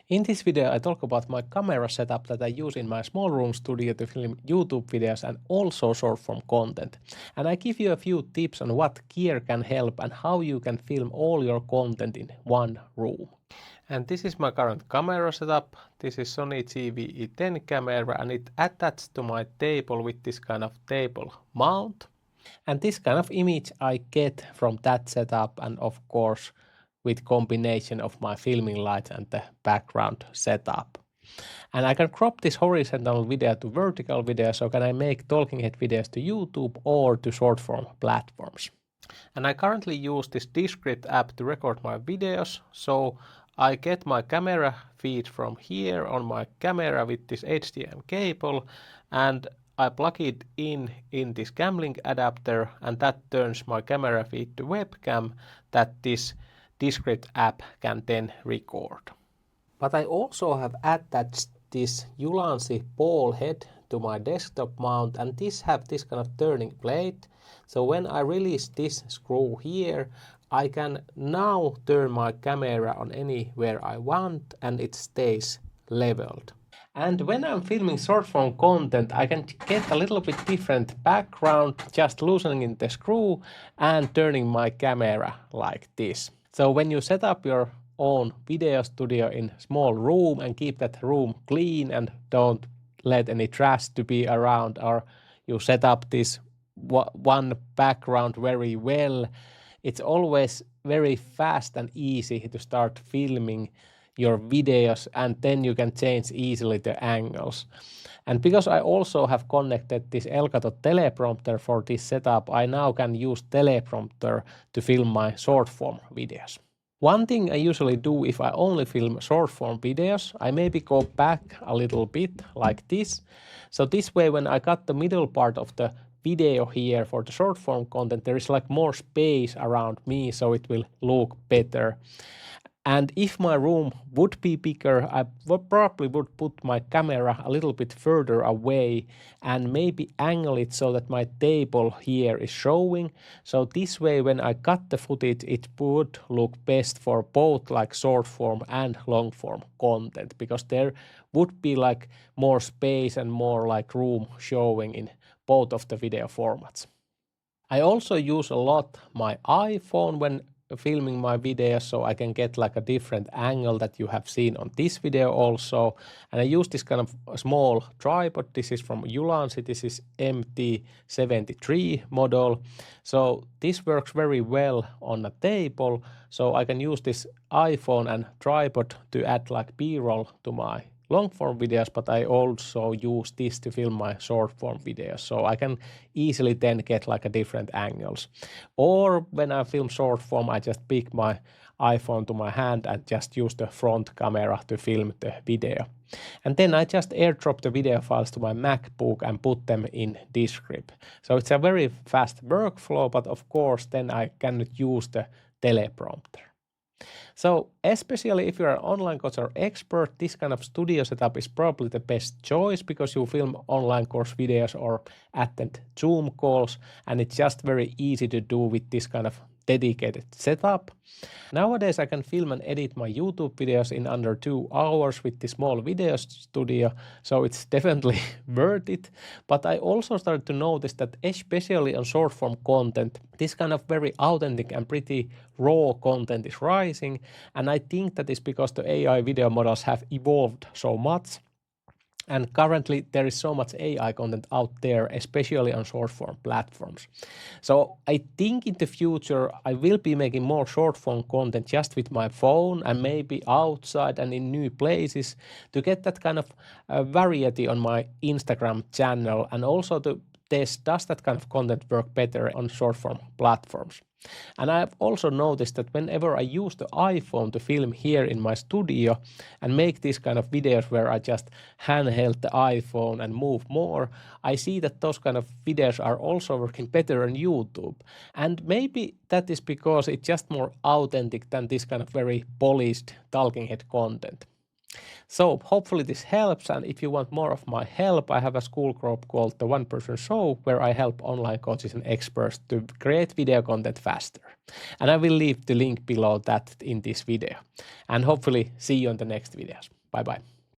In this video, I talk about my camera setup that I use in my small room studio to film YouTube videos and also short form content. And I give you a few tips on what gear can help and how you can film all your content in one room. And this is my current camera setup. This is Sony GV-E10 camera and it attached to my table with this kind of table mount. And this kind of image I get from that setup and of course with combination of my filming lights and the background setup. And I can crop this horizontal video to vertical video, so can I make talking head videos to YouTube or to short form platforms. And I currently use this Descript app to record my videos, so I get my camera feed from here on my camera with this HDMI cable and I plug it in this Camlink adapter and that turns my camera feed to webcam that this Descript app can then record. But I also have attached this Ulanzi ball head to my desktop mount and this have this kind of turning plate. So when I release this screw here, I can now turn my camera on anywhere I want and it stays leveled. And when I'm filming short form content, I can get a little bit different background, just loosening the screw and turning my camera like this. So when you set up your own video studio in small room and keep that room clean and don't let any trash to be around, or you set up this one background very well, it's always very fast and easy to start filming your videos and then you can change easily the angles. And because I also have connected this Elgato teleprompter for this setup, I now can use teleprompter to film my short form videos. One thing I usually do if I only film short form videos, I maybe go back a little bit like this. So this way when I cut the middle part of the video here for the short form content, there is like more space around me so it will look better. And if my room would be bigger, I probably would put my camera a little bit further away and maybe angle it so that my table here is showing. So this way when I cut the footage, it would look best for both like short form and long form content because there would be like more space and more like room showing in both of the video formats. I also use a lot my iPhone when filming my videos so I can get like a different angle that you have seen on this video also. And I use this kind of small tripod. This is from Ulanzi. This is MT73 model. So this works very well on a table. So I can use this iPhone and tripod to add like B-roll to my long form videos, but I also use this to film my short form videos. So I can easily then get like a different angles. Or when I film short form, I just pick my iPhone to my hand and just use the front camera to film the video. And then I just airdrop the video files to my MacBook and put them in Descript. So it's a very fast workflow, but of course then I cannot use the teleprompter. So especially if you're an online coach or expert, this kind of studio setup is probably the best choice because you film online course videos or attend Zoom calls and it's just very easy to do with this kind of dedicated setup. Nowadays I can film and edit my YouTube videos in under 2 hours with this small video studio, so it's definitely worth it. But I also started to notice that especially on short form content, this kind of very authentic and pretty raw content is rising, and I think that is because the AI video models have evolved so much. And currently there is so much AI content out there, especially on short form platforms. So I think in the future I will be making more short form content just with my phone and maybe outside and in new places to get that kind of variety on my Instagram channel and also to test does that kind of content work better on short form platforms. And I've also noticed that whenever I use the iPhone to film here in my studio and make these kind of videos where I just handheld the iPhone and move more, I see that those kind of videos are also working better on YouTube. And maybe that is because it's just more authentic than this kind of very polished talking head content. So hopefully this helps, and if you want more of my help, I have a Skool group called the One Person Show where I help online coaches and experts to create video content faster. And I will leave the link below that in this video. And hopefully see you on the next videos. Bye bye.